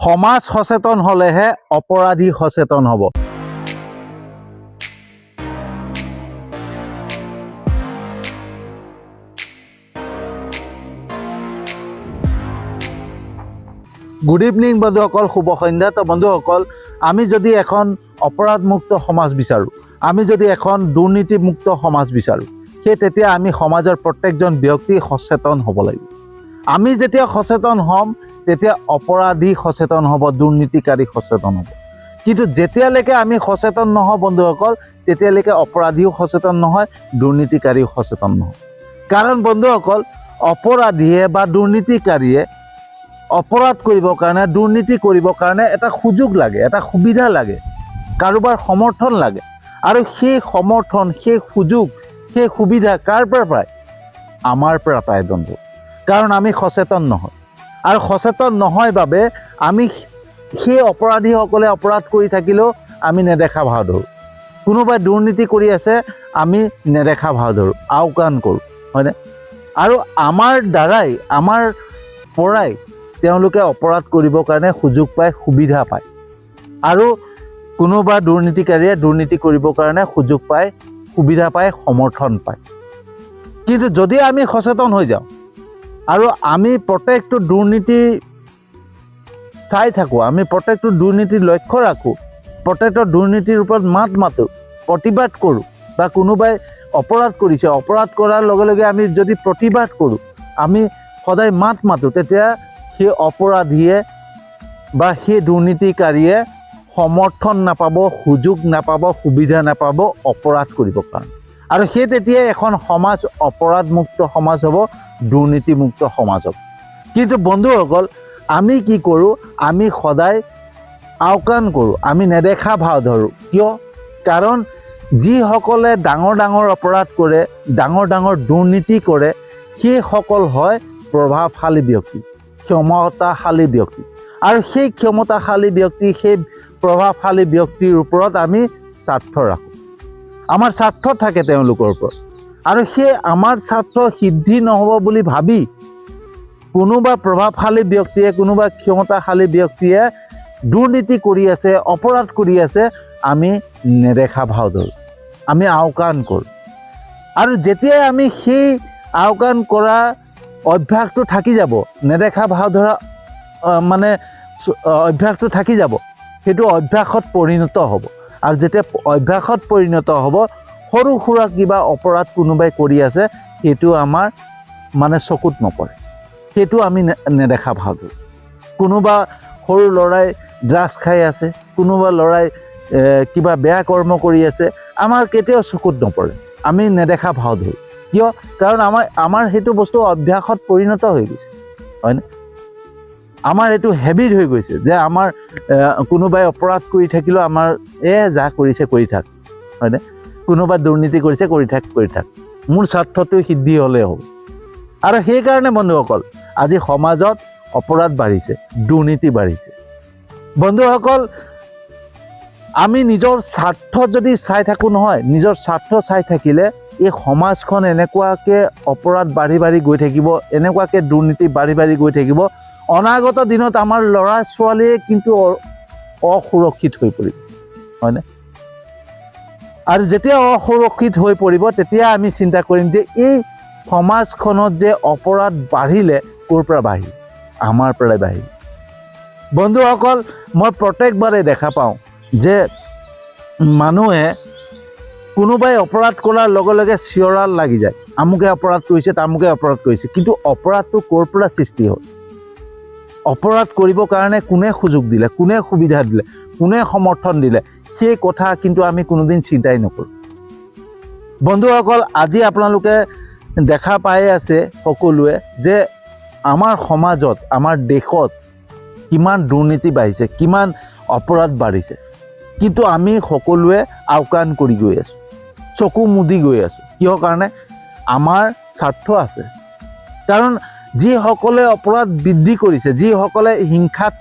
সমাজ সচেতন হলেহে অপৰাধী সচেতন হ'ব। গুড ইভিনিং বন্ধুসকল, শুভ সন্ধ্যা। তো বন্ধুসকল, আমি যদি এখন অপৰাধমুক্ত সমাজ বিচাৰোঁ, আমি যদি এখন দুৰ্নীতিমুক্ত সমাজ বিচাৰোঁ, তেতিয়া আমি সমাজৰ প্ৰত্যেকজন ব্যক্তি সচেতন হ'ব লাগিব। আমি যেতিয়া সচেতন হ'ম তেতিয়া অপৰাধী সচেতন হ'ব, দুৰ্নীতিকাৰী সচেতন হ'ব। কিন্তু যেতিয়ালৈকে আমি সচেতন নহওঁ বন্ধুসকল, তেতিয়ালৈকে অপৰাধীও সচেতন নহয়, দুৰ্নীতিকাৰীও সচেতন নহয়। কাৰণ বন্ধুসকল, অপৰাধীয়ে বা দুৰ্নীতিকাৰীয়ে অপৰাধ কৰিবৰ কাৰণে, দুৰ্নীতি কৰিবৰ কাৰণে এটা সুযোগ লাগে, এটা সুবিধা লাগে, কাৰোবাৰ সমৰ্থন লাগে। আৰু সেই সমৰ্থন, সেই সুযোগ, সেই সুবিধা কাৰ পৰা পায়? আমাৰ পৰা পায় বন্ধু। কাৰণ আমি সচেতন নহয়। আৰু সচেতন নহয় বাবে আমি সেই অপৰাধীসকলে অপৰাধ কৰি থাকিলেও আমি নেদেখা ভাও ধৰোঁ। কোনোবাই দুৰ্নীতি কৰি আছে, আমি নেদেখা ভাও ধৰোঁ, আওকাণ কৰোঁ, হয়নে? আৰু আমাৰ দ্বাৰাই, আমাৰ পৰাই তেওঁলোকে অপৰাধ কৰিবৰ কাৰণে সুযোগ পায়, সুবিধা পায়। আৰু কোনোবা দুৰ্নীতিকাৰীয়ে দুৰ্নীতি কৰিবৰ কাৰণে সুযোগ পায়, সুবিধা পায়, সমৰ্থন পায়। কিন্তু যদি আমি সচেতন হৈ যাওঁ আৰু আমি প্ৰত্যেকটো দুৰ্নীতি চাই থাকোঁ, আমি প্ৰত্যেকটো দুৰ্নীতিৰ লক্ষ্য ৰাখোঁ, প্ৰত্যেকটো দুৰ্নীতিৰ ওপৰত মাত মাতোঁ, প্ৰতিবাদ কৰোঁ, বা কোনোবাই অপৰাধ কৰিছে, অপৰাধ কৰাৰ লগে লগে আমি যদি প্ৰতিবাদ কৰোঁ, আমি সদায় মাত মাতোঁ, তেতিয়া সেই অপৰাধীয়ে বা সেই দুৰ্নীতিকাৰীয়ে সমৰ্থন নাপাব, সুযোগ নাপাব, সুবিধা নাপাব অপৰাধ কৰিবৰ কাৰণে। আৰু সেই তেতিয়াই এখন সমাজ অপৰাধমুক্ত সমাজ হ'ব, দুৰ্নীতিমুক্ত সমাজ হ'ব। কিন্তু বন্ধুসকল, আমি কি কৰোঁ? আমি সদায় আওকাণ কৰোঁ, আমি নেদেখা ভাও ধৰোঁ। কিয়? কাৰণ যিসকলে ডাঙৰ ডাঙৰ অপৰাধ কৰে, ডাঙৰ ডাঙৰ দুৰ্নীতি কৰে, সেইসকল হয় প্ৰভাৱশালী ব্যক্তি, ক্ষমতাশালী ব্যক্তি। আৰু সেই ক্ষমতাশালী ব্যক্তি, সেই প্ৰভাৱশালী ব্যক্তিৰ ওপৰত আমি স্বাৰ্থ ৰাখোঁ, আমাৰ স্বাৰ্থ থাকে তেওঁলোকৰ ওপৰত। আৰু সেই আমাৰ স্বাৰ্থ সিদ্ধি নহ'ব বুলি ভাবি কোনোবা প্ৰভাৱশালী ব্যক্তিয়ে, কোনোবা ক্ষমতাশালী ব্যক্তিয়ে দুৰ্নীতি কৰি আছে, অপৰাধ কৰি আছে, আমি নেদেখা ভাও ধৰোঁ, আমি আওকাণ কৰোঁ। আৰু যেতিয়াই আমি সেই আওকাণ কৰা অভ্যাসটো থাকি যাব, নেদেখা ভাও ধৰা মানে অভ্যাসটো থাকি যাব, সেইটো অভ্যাসত পৰিণত হ'ব। আৰু যেতিয়া অভ্যাসত পৰিণত হ'ব, সৰু সুৰা কিবা অপৰাধ কোনোবাই কৰি আছে, সেইটো আমাৰ মানে চকুত নপৰে, সেইটো আমি নেদেখা ভাও ধৰোঁ। কোনোবা সৰু ল'ৰাই ড্ৰাগছ খাই আছে, কোনোবা ল'ৰাই কিবা বেয়া কৰ্ম কৰি আছে, আমাৰ কেতিয়াও চকুত নপৰে, আমি নেদেখা ভাও ধৰোঁ। কিয়? কাৰণ আমাৰ সেইটো বস্তু অভ্যাসত পৰিণত হৈ গৈছে, হয়নে? আমাৰ এইটো হেবিট হৈ গৈছে যে আমাৰ কোনোবাই অপৰাধ কৰি থাকিলেও আমাৰ যা কৰিছে কৰি থাক, হয়নে? কোনোবাই দুৰ্নীতি কৰিছে, কৰি থাক, মোৰ স্বাৰ্থটো সিদ্ধি হ'লেই হ'ব। আৰু সেইকাৰণে বন্ধুসকল, আজি সমাজত অপৰাধ বাঢ়িছে, দুৰ্নীতি বাঢ়িছে। বন্ধুসকল, আমি নিজৰ স্বাৰ্থ যদি চাই থাকোঁ নহয়, নিজৰ স্বাৰ্থ চাই থাকিলে এই সমাজখন এনেকুৱাকৈ অপৰাধ বাঢ়ি বাঢ়ি গৈ থাকিব, এনেকুৱাকৈ দুৰ্নীতি বাঢ়ি বাঢ়ি গৈ থাকিব। অনাগত দিনত আমাৰ ল'ৰা ছোৱালীয়ে কিন্তু অসুৰক্ষিত হৈ পৰিব, হয়নে? আৰু যেতিয়া অসুৰক্ষিত হৈ পৰিব, তেতিয়া আমি চিন্তা কৰিম যে এই সমাজখনত যে অপৰাধ বাঢ়িলে, ক'ৰ পৰা বাঢ়িল? আমাৰ পৰাই বাঢ়িল। বন্ধুসকল, মই প্ৰত্যেকবাৰে দেখা পাওঁ যে মানুহে কোনোবাই অপৰাধ কৰাৰ লগে লগে চিঞৰাল লাগি যায়, আমুকে অপৰাধ কৰিছে, তামুকে অপৰাধ কৰিছে। কিন্তু অপৰাধটো ক'ৰ পৰা সৃষ্টি হ'ল? অপৰাধ কৰিবৰ কাৰণে কোনে সুযোগ দিলে, কোনে সুবিধা দিলে, কোনে সমৰ্থন দিলে, সেই কথা কিন্তু আমি কোনোদিন চিন্তাই নকৰোঁ। বন্ধুসকল, আজি আপোনালোকে দেখা পাই আছে সকলোৱে যে আমাৰ সমাজত, আমাৰ দেশত কিমান দুৰ্নীতি বাঢ়িছে, কিমান অপৰাধ বাঢ়িছে। কিন্তু আমি সকলোৱে আওকাণ কৰি গৈ আছোঁ, চকু মুদি গৈ আছোঁ। কিহৰ কাৰণে? আমাৰ স্বাৰ্থ আছে। কাৰণ যিসকলে অপৰাধ বৃদ্ধি কৰিছে, যিসকলে হিংসাত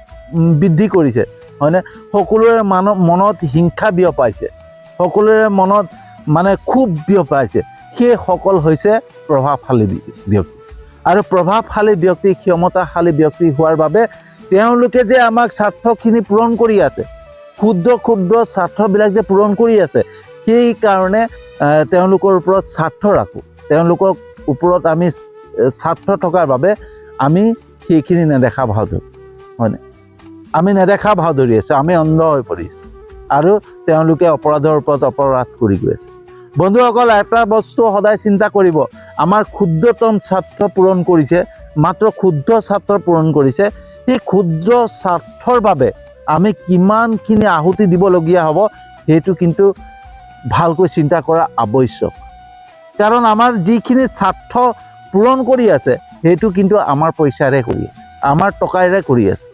বৃদ্ধি কৰিছে, হয়নে? সকলোৰে মনত হিংসা বিয়পাইছে, সকলোৰে মনত মানে ক্ষোভ বিয়পাইছে, সেইসকল হৈছে প্ৰভাৱশালী ব্যক্তি। আৰু প্ৰভাৱশালী ব্যক্তি, ক্ষমতাশালী ব্যক্তি হোৱাৰ বাবে তেওঁলোকে যে আমাক স্বাৰ্থখিনি পূৰণ কৰি আছে, ক্ষুদ্ৰ ক্ষুদ্ৰ স্বাৰ্থবিলাক যে পূৰণ কৰি আছে, সেইকাৰণে তেওঁলোকৰ ওপৰত স্বাৰ্থ ৰাখোঁ। তেওঁলোকৰ ওপৰত আমি স্বাৰ্থ থকাৰ বাবে আমি সেইখিনি নেদেখা ভাও ধৰোঁ, হয়নে? আমি নেদেখা ভাও ধৰি আছোঁ, আমি অন্ধ হৈ পৰিছোঁ আৰু তেওঁলোকে অপৰাধৰ ওপৰত অপৰাধ কৰি গৈ আছে। বন্ধুসকল, এটা বস্তু সদায় চিন্তা কৰিব, আমাৰ ক্ষুদ্ৰতম স্বাৰ্থ পূৰণ কৰিছে, মাত্ৰ ক্ষুদ্ৰ স্বাৰ্থ পূৰণ কৰিছে। সেই ক্ষুদ্ৰ স্বাৰ্থৰ বাবে আমি কিমানখিনি আহুতি দিবলগীয়া হ'ব, সেইটো কিন্তু ভালকৈ চিন্তা কৰা আৱশ্যক। কাৰণ আমাৰ যিখিনি স্বাৰ্থ পূৰণ কৰি আছে, সেইটো কিন্তু আমাৰ পইচাৰে কৰি আছে, আমাৰ টকাৰে কৰি আছে।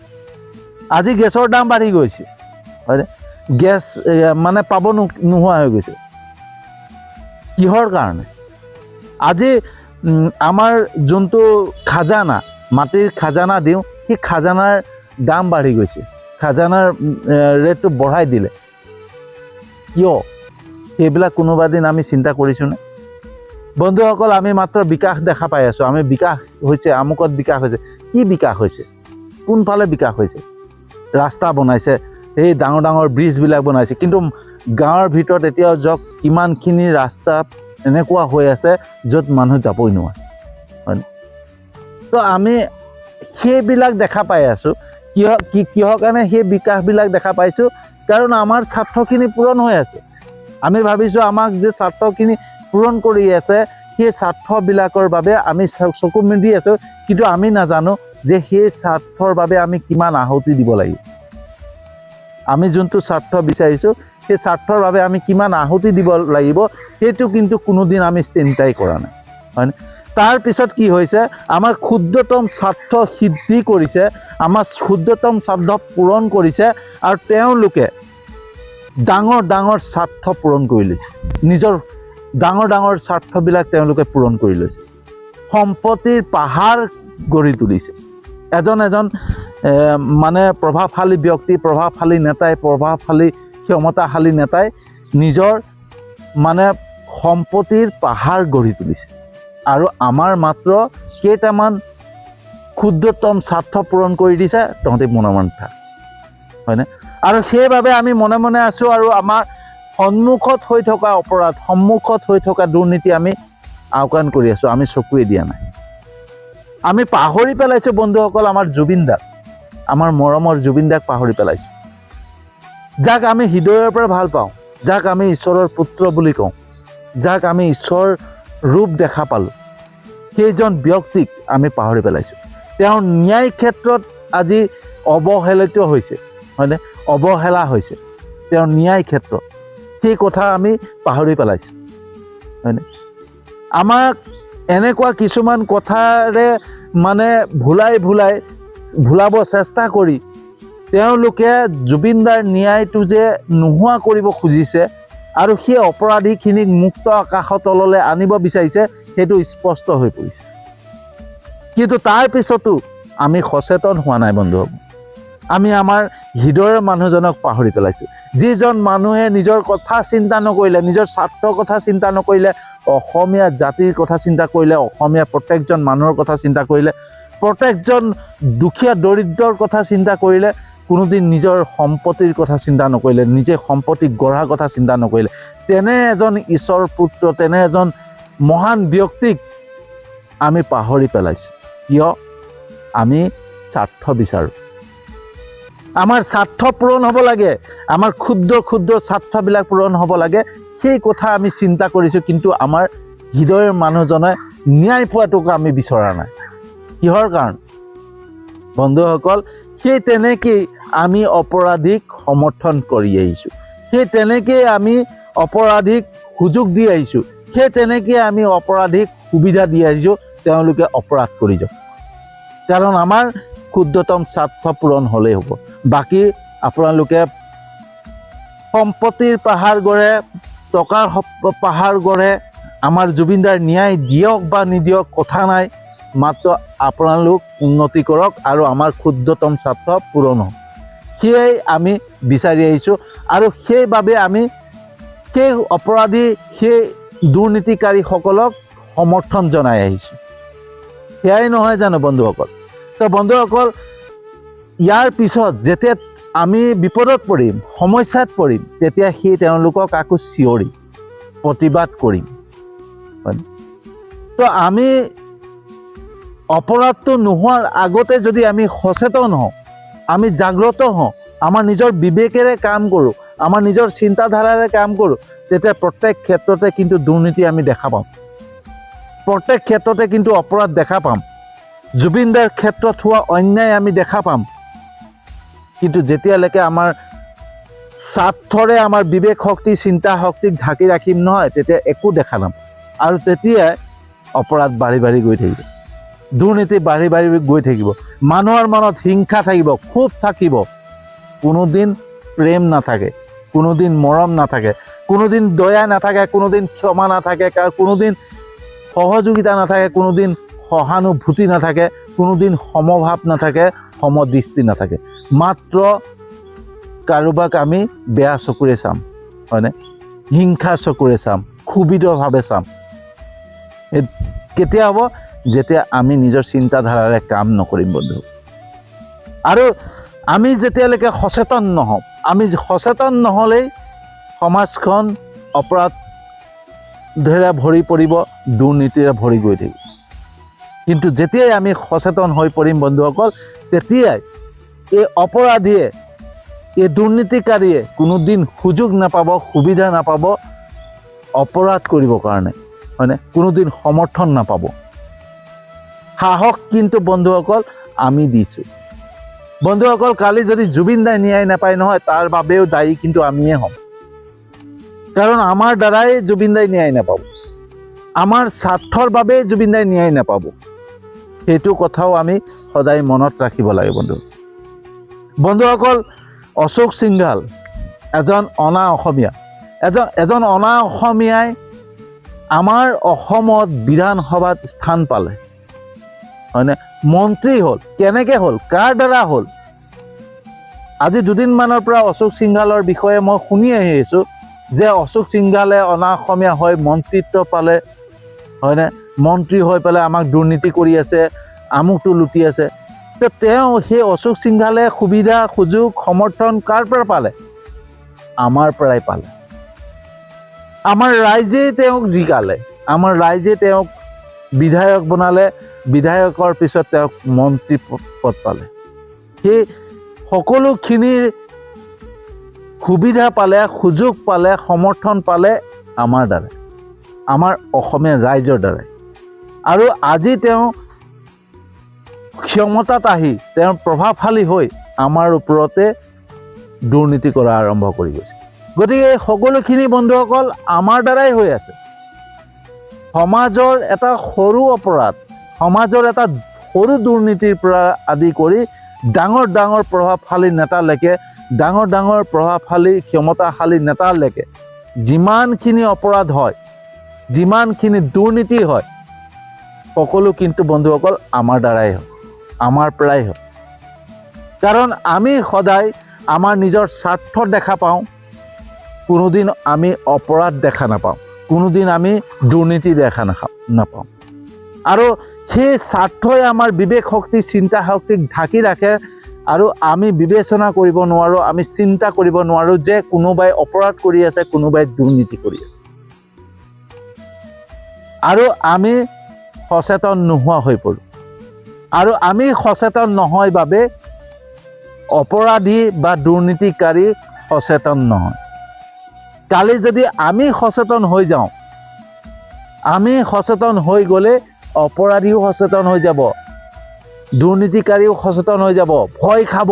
আজি গেছৰ দাম বাঢ়ি গৈছে, হয়নে? গেছ মানে পাব নোহোৱা হৈ গৈছে। কিহৰ কাৰণে? আজি আমাৰ যোনটো খাজানা, মাটিৰ খাজানা দিওঁ, সেই খাজানাৰ দাম বাঢ়ি গৈছে, খাজানাৰ ৰেটটো বঢ়াই দিলে। কিয়? সেইবিলাক কোনোবা দিন আমি চিন্তা কৰিছোঁনে? বন্ধুসকল, আমি মাত্ৰ বিকাশ দেখা পাই আছোঁ। আমি বিকাশ হৈছে, আমুকত বিকাশ হৈছে। কি বিকাশ হৈছে? কোনফালে বিকাশ হৈছে? ৰাস্তা বনাইছে, সেই ডাঙৰ ডাঙৰ ব্ৰিজবিলাক বনাইছে, কিন্তু গাঁৱৰ ভিতৰত এতিয়াও যাওক কিমানখিনি ৰাস্তা এনেকুৱা হৈ আছে য'ত মানুহ যাবই নোৱাৰে, হয়নে? তো আমি সেইবিলাক দেখা পাই আছোঁ। কিহৰ কাৰণে সেই বিকাশবিলাক দেখা পাইছোঁ? কাৰণ আমাৰ স্বাৰ্থখিনি পূৰণ হৈ আছে। আমি ভাবিছোঁ আমাক যে স্বাৰ্থখিনি পূৰণ কৰি আছে, সেই স্বাৰ্থবিলাকৰ বাবে আমি চকু মেলি আছোঁ, কিন্তু আমি নাজানো যে সেই স্বাৰ্থৰ বাবে আমি কিমান আহুতি দিব লাগিব। আমি যোনটো স্বাৰ্থ বিচাৰিছোঁ, সেই স্বাৰ্থৰ বাবে আমি কিমান আহুতি দিব লাগিব, সেইটো কিন্তু কোনোদিন আমি চিন্তাই কৰা নাই, হয়নে? তাৰপিছত কি হৈছে? আমাৰ ক্ষুদ্ৰতম স্বাৰ্থ সিদ্ধি কৰিছে, আমাৰ ক্ষুদ্ৰতম স্বাৰ্থ পূৰণ কৰিছে, আৰু তেওঁলোকে ডাঙৰ ডাঙৰ স্বাৰ্থ পূৰণ কৰি লৈছে। নিজৰ ডাঙৰ ডাঙৰ স্বাৰ্থবিলাক তেওঁলোকে পূৰণ কৰি লৈছে। সম্পত্তিৰ পাহাৰ গঢ়ি তুলিছে। এজন মানে প্ৰভাৱশালী ব্যক্তি, প্ৰভাৱশালী নেতাই, প্ৰভাৱশালী ক্ষমতাশালী নেতাই নিজৰ মানে সম্পত্তিৰ পাহাৰ গঢ়ি তুলিছে, আৰু আমাৰ মাত্ৰ কেইটামান ক্ষুদ্ৰতম স্বাৰ্থ পূৰণ কৰি দিছে, তহঁতি মনে মনে থাক, হয়নে? আৰু সেইবাবে আমি মনে মনে আছোঁ, আৰু আমাৰ সন্মুখত হৈ থকা অপৰাধ, সন্মুখত হৈ থকা দুৰ্নীতি আমি আওকাণ কৰি আছোঁ, আমি চকুৱে দিয়া নাই। আমি পাহৰি পেলাইছোঁ বন্ধুসকল আমাৰ জুবিন দাক, আমাৰ মৰমৰ জুবিন দাক পাহৰি পেলাইছোঁ, যাক আমি হৃদয়ৰ পৰা ভাল পাওঁ, যাক আমি ঈশ্বৰৰ পুত্ৰ বুলি কওঁ, যাক আমি ঈশ্বৰ ৰূপ দেখা পালোঁ, সেইজন ব্যক্তিক আমি পাহৰি পেলাইছোঁ। তেওঁৰ ন্যায় ক্ষেত্ৰত আজি অৱহেলিত হৈছে, হয়নে? অৱহেলা হৈছে তেওঁৰ ন্যায় ক্ষেত্ৰত, সেই কথা আমি পাহৰি পেলাইছোঁ, হয়নে? আমাক এনেকুৱা কিছুমান কথাৰে মানে ভুলাব চেষ্টা কৰি তেওঁলোকে জুবিনদাৰ ন্যায়টো যে নোহোৱা কৰিব খুজিছে, আৰু সেই অপৰাধীখিনিক মুক্ত আকাশৰ তললৈ আনিব বিচাৰিছে, সেইটো স্পষ্ট হৈ পৰিছে। কিন্তু তাৰ পিছতো আমি সচেতন হোৱা নাই বন্ধুসকল। আমি আমাৰ হৃদয়ৰ মানুহজনক পাহৰি পেলাইছোঁ, যিজন মানুহে নিজৰ কথা চিন্তা নকৰিলে, নিজৰ স্বাৰ্থৰ কথা চিন্তা নকৰিলে, অসমীয়া জাতিৰ কথা চিন্তা কৰিলে, অসমীয়া প্ৰত্যেকজন মানুহৰ কথা চিন্তা কৰিলে, প্ৰত্যেকজন দুখীয়া দৰিদ্ৰৰ কথা চিন্তা কৰিলে, কোনোদিন নিজৰ সম্পত্তিৰ কথা চিন্তা নকৰিলে, নিজে সম্পত্তি গঢ়াৰ কথা চিন্তা নকৰিলে, তেনে এজন ঈশ্বৰৰ পুত্ৰ, তেনে এজন মহান ব্যক্তিক আমি পাহৰি পেলাইছোঁ। কিয়? আমি স্বাৰ্থ বিচাৰোঁ। আমাৰ স্বাৰ্থ পূৰণ হ'ব লাগে, আমাৰ ক্ষুদ্ৰ ক্ষুদ্ৰ স্বাৰ্থবিলাক পূৰণ হ'ব লাগে, সেই কথা আমি চিন্তা কৰিছোঁ, কিন্তু আমাৰ হৃদয়ৰ মানুহজনে ন্যায় পোৱাটোক আমি বিচৰা নাই। কিহৰ কাৰণে? বন্ধুসকল, সেই তেনেকেই আমি অপৰাধীক সমৰ্থন কৰি আহিছোঁ, সেই তেনেকেই আমি অপৰাধীক সুযোগ দি আহিছোঁ, সেই তেনেকেই আমি অপৰাধীক সুবিধা দি আহিছোঁ তেওঁলোকে অপৰাধ কৰি যাওক। কাৰণ আমাৰ ক্ষুদ্ৰতম স্বাৰ্থ পূৰণ হ'লেই হ'ব। বাকী আপোনালোকে সম্পত্তিৰ পাহাৰ গঢ়ে, টকাৰ পাহাৰ গঢ়ে, আমাৰ জুবিনদাৰ ন্যায় দিয়ক বা নিদিয়ক কথা নাই, মাত্ৰ আপোনালোক উন্নতি কৰক আৰু আমাৰ ক্ষুদ্ৰতম স্বাৰ্থ পূৰণ হওক, সেয়াই আমি বিচাৰি আহিছোঁ। আৰু সেইবাবে আমি সেই অপৰাধী, সেই দুৰ্নীতিকাৰীসকলক সমৰ্থন জনাই আহিছোঁ। সেয়াই নহয় জানো বন্ধুসকল? তো বন্ধুসকল, ইয়াৰ পিছত যেতিয়া আমি বিপদত পৰিম, সমস্যাত পৰিম, তেতিয়া সেই তেওঁলোকক আকৌ চিঞৰি প্ৰতিবাদ কৰিম। তো আমি অপৰাধটো নোহোৱাৰ আগতে যদি আমি সচেতন হওঁ, আমি জাগ্ৰত হওঁ, আমাৰ নিজৰ বিবেকেৰে কাম কৰোঁ, আমাৰ নিজৰ চিন্তাধাৰাৰে কাম কৰোঁ, তেতিয়া প্ৰত্যেক ক্ষেত্ৰতে কিন্তু দুৰ্নীতি আমি দেখা পাম, প্ৰত্যেক ক্ষেত্ৰতে কিন্তু অপৰাধ দেখা পাম, জুবিন দাৰ ক্ষেত্ৰত হোৱা অন্যায় আমি দেখা পাম। কিন্তু যেতিয়ালৈকে আমাৰ স্বাৰ্থৰে আমাৰ বিবেক শক্তি, চিন্তা শক্তিক ঢাকি ৰাখিম নহয়, তেতিয়া একো দেখা নাম। আৰু তেতিয়াই অপৰাধ বাঢ়ি বাঢ়ি গৈ থাকিব, দুৰ্নীতি বাঢ়ি বাঢ়ি গৈ থাকিব, মানুহৰ মনত হিংসা থাকিব, ক্ষোভ থাকিব, কোনোদিন প্ৰেম নাথাকে, কোনোদিন মৰম নাথাকে, কোনোদিন দয়া নাথাকে, কোনোদিন ক্ষমা নাথাকে, কোনোদিন সহযোগিতা নাথাকে, কোনোদিন সহানুভূতি নাথাকে, কোনোদিন সমভাৱ নাথাকে, সমদৃষ্টি নাথাকে। মাত্ৰ কাৰোবাক আমি বেয়া চকুৰে চাম, হয়নে, হিংসা চকুৰে চাম, ক্ষোভিতভাৱে চাম। কেতিয়া হ'ব? যেতিয়া আমি নিজৰ চিন্তাধাৰাৰে কাম নকৰিম বন্ধু। আৰু আমি যেতিয়ালৈকে সচেতন নহওঁ, আমি সচেতন নহ'লেই সমাজখন অপৰাধেৰে ভৰি পৰিব, দুৰ্নীতিৰে ভৰি গৈ থাকিব। কিন্তু যেতিয়াই আমি সচেতন হৈ পৰিম বন্ধুসকল, তেতিয়াই এই অপৰাধীয়ে, এই দুৰ্নীতিকাৰীয়ে কোনোদিন সুযোগ নাপাব, সুবিধা নাপাব অপৰাধ কৰিবৰ কাৰণে, হয়নে, কোনোদিন সমৰ্থন নাপাব। সাহস কিন্তু বন্ধুসকল আমি দিছোঁ। বন্ধুসকল, কালি যদি জুবিন দাই ন্যায় নাপায় নহয়, তাৰ বাবেও দায়ী কিন্তু আমিয়ে হ'ম। কাৰণ আমাৰ দ্বাৰাই জুবিন দাই ন্যায় নাপাব, আমাৰ স্বাৰ্থৰ বাবে জুবিন দাই ন্যায় নাপাব। সেইটো কথাও আমি সদায় মনত ৰাখিব লাগে বন্ধু। বন্ধুসকল, অশোক সিংঘাল এজন অনা অসমীয়া, এজন অনা অসমীয়াই আমাৰ অসমত বিধানসভাত স্থান পালে, হয়নে, মন্ত্ৰী হ'ল। কেনেকৈ হ'ল, কাৰ দ্বাৰা হ'ল? আজি দুদিনমানৰ পৰা অশোক সিংঘালৰ বিষয়ে মই শুনি আহিছোঁ যে অশোক সিংঘালে অনা অসমীয়া হৈ মন্ত্ৰীত্ব পালে, হয়নে, মন্ত্ৰী হৈ পেলাই আমাক দুৰ্নীতি কৰি আছে, আমুকটো লুটি আছে। তো তেওঁ সেই অশোক সিংঘালে সুবিধা, সুযোগ, সমৰ্থন কাৰ পৰা পালে? আমাৰ পৰাই পালে। আমাৰ ৰাইজেই তেওঁক জিকালে, আমাৰ ৰাইজে তেওঁক বিধায়ক বনালে, বিধায়কৰ পিছত তেওঁক মন্ত্ৰী পদ পালে। সেই সকলোখিনিৰ সুবিধা পালে, সুযোগ পালে, সমৰ্থন পালে আমাৰ দ্বাৰাই, আমাৰ অসমীয়া ৰাইজৰ দ্বাৰাই। আৰু আজি তেওঁ ক্ষমতাত আহি, তেওঁ প্ৰভাৱশালী হৈ আমাৰ ওপৰতে দুৰ্নীতি কৰা আৰম্ভ কৰি গৈছে। গতিকে এই সকলোখিনি বন্ধুসকল আমাৰ দ্বাৰাই হৈ আছে। সমাজৰ এটা সৰু অপৰাধ, সমাজৰ এটা সৰু দুৰ্নীতিৰ পৰা আদি কৰি ডাঙৰ ডাঙৰ প্ৰভাৱশালী নেতালৈকে, ডাঙৰ ডাঙৰ প্ৰভাৱশালী ক্ষমতাশালী নেতালৈকে যিমানখিনি অপৰাধ হয়, যিমানখিনি দুৰ্নীতি হয়, সকলো কিন্তু বন্ধুসকল আমাৰ দ্বাৰাই হয়, আমাৰ পৰাই হয়। কাৰণ আমি সদায় আমাৰ নিজৰ স্বাৰ্থ দেখা পাওঁ, কোনোদিন আমি অপৰাধ দেখা নাপাওঁ, কোনোদিন আমি দুৰ্নীতি দেখা নাপাওঁ। আৰু সেই স্বাৰ্থই আমাৰ বিবেক শক্তি, চিন্তা শক্তিক ঢাকি ৰাখে। আৰু আমি বিবেচনা কৰিব নোৱাৰোঁ, আমি চিন্তা কৰিব নোৱাৰোঁ যে কোনোবাই অপৰাধ কৰি আছে, কোনোবাই দুৰ্নীতি কৰি আছে। আৰু আমি সচেতন নোহোৱা হৈ পৰোঁ। আৰু আমি সচেতন নহয় বাবে অপৰাধী বা দুৰ্নীতিকাৰী সচেতন নহয়। কালি যদি আমি সচেতন হৈ যাওঁ, আমি সচেতন হৈ গ'লে অপৰাধীও সচেতন হৈ যাব, দুৰ্নীতিকাৰীও সচেতন হৈ যাব, ভয় খাব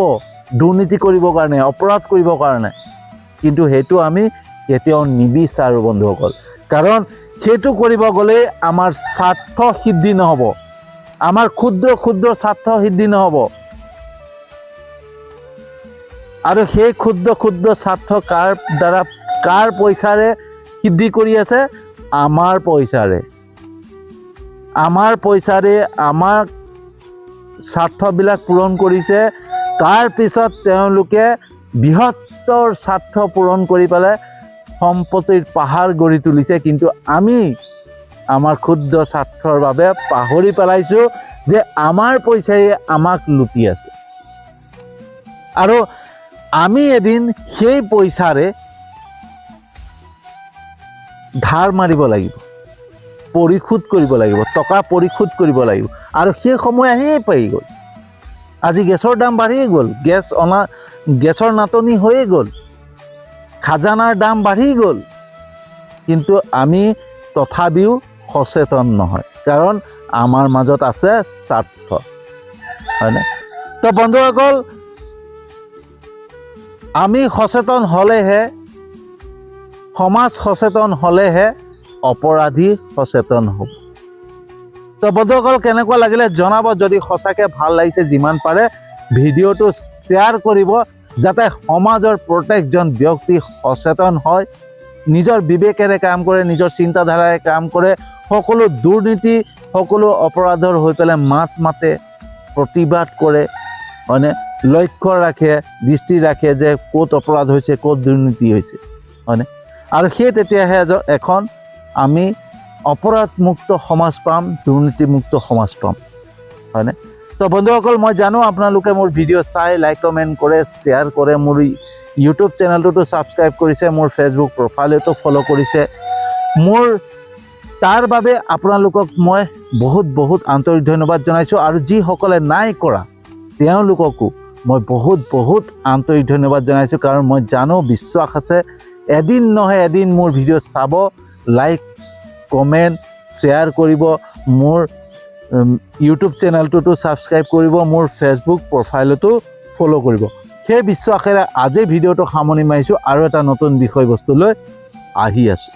দুৰ্নীতি কৰিবৰ কাৰণে, অপৰাধ কৰিবৰ কাৰণে। কিন্তু সেইটো আমি কেতিয়াও নিবিচাৰোঁ বন্ধুসকল। কাৰণ সেইটো কৰিব গ'লে আমাৰ স্বাৰ্থ সিদ্ধি নহ'ব, আমাৰ ক্ষুদ্ৰ ক্ষুদ্ৰ স্বাৰ্থ সিদ্ধি নহ'ব। আৰু সেই ক্ষুদ্ৰ ক্ষুদ্ৰ স্বাৰ্থ কাৰ দ্বাৰা, কাৰ পইচাৰে সিদ্ধি কৰি আছে? আমাৰ পইচাৰে, আমাৰ পইচাৰে আমাৰ স্বাৰ্থবিলাক পূৰণ কৰিছে। তাৰপিছত তেওঁলোকে বৃহত্তৰ স্বাৰ্থ পূৰণ কৰি পেলাই সম্পত্তিৰ পাহাৰ গঢ়ি তুলিছে। কিন্তু আমি আমাৰ ক্ষুদ্ৰ স্বাৰ্থৰ বাবে পাহৰি পেলাইছোঁ যে আমাৰ পইচাই আমাক লুটি আছে। আৰু আমি এদিন সেই পইচাৰে ধাৰ মাৰিব লাগিব, পৰিশোধ কৰিব লাগিব, টকা পৰিশোধ কৰিব লাগিব। আৰু সেই সময় আহিয়ে পাই গ'ল। আজি গেছৰ দাম বাঢ়িয়ে গ'ল, গেছৰ নাটনি হৈয়ে গ'ল, খাজানাৰ দাম বাঢ়ি গ'ল। কিন্তু আমি তথাপিও সচেতন নহয়, কাৰণ আমাৰ মাজত আছে স্বাৰ্থ, হয়নে? তো বন্ধুসকল, আমি সচেতন হ'লেহে, সমাজ সচেতন হ'লেহে অপৰাধী সচেতন হ'ব। তো বন্ধুসকল, কেনেকুৱা লাগিলে জনাব। যদি সঁচাকৈ ভাল লাগিছে, যিমান পাৰে ভিডিঅ'টো শ্বেয়াৰ কৰিব, যাতে সমাজৰ প্ৰত্যেকজন ব্যক্তি সচেতন হয়, নিজৰ বিবেকেৰে কাম কৰে, নিজৰ চিন্তাধাৰাৰে কাম কৰে, সকলো দুৰ্নীতি, সকলো অপৰাধৰ হৈ পেলাই মাত মাতে, প্ৰতিবাদ কৰে, হয়নে? লক্ষ্য ৰাখে, দৃষ্টি ৰাখে যে ক'ত অপৰাধ হৈছে, ক'ত দুৰ্নীতি হৈছে, হয়নে? আৰু সেই তেতিয়াহে এখন আমি অপৰাধমুক্ত সমাজ পাম, দুৰ্নীতিমুক্ত সমাজ পাম, হয়নে? তো বন্ধুসকল, মই জানো আপোনালোকে মোৰ ভিডিঅ' চাই লাইক কমেণ্ট কৰে, শ্বেয়াৰ কৰে, মোৰ ইউটিউব চেনেলটোতো ছাবস্ক্ৰাইব কৰিছে, মোৰ ফেচবুক প্ৰফাইলতো ফ'ল' কৰিছে। মোৰ তাৰ বাবে আপোনালোকক মই বহুত বহুত আন্তৰিক ধন্যবাদ জনাইছোঁ। আৰু যিসকলে নাই কৰা তেওঁলোককো মই বহুত বহুত আন্তৰিক ধন্যবাদ জনাইছোঁ, কাৰণ মই জানো, বিশ্বাস আছে, এদিন নহয় এদিন মোৰ ভিডিঅ' চাব, লাইক কমেণ্ট শ্বেয়াৰ কৰিব, মোৰ ইউটিউব চেনেলটোতো ছাবস্ক্ৰাইব কৰিব, মোৰ ফেচবুক প্ৰফাইলতো ফ'ল' কৰিব। সেই বিশ্বাসেৰে আজি ভিডিঅ'টো সামৰণি মাৰিছোঁ, আৰু এটা নতুন বিষয়বস্তু লৈ আহি আছোঁ।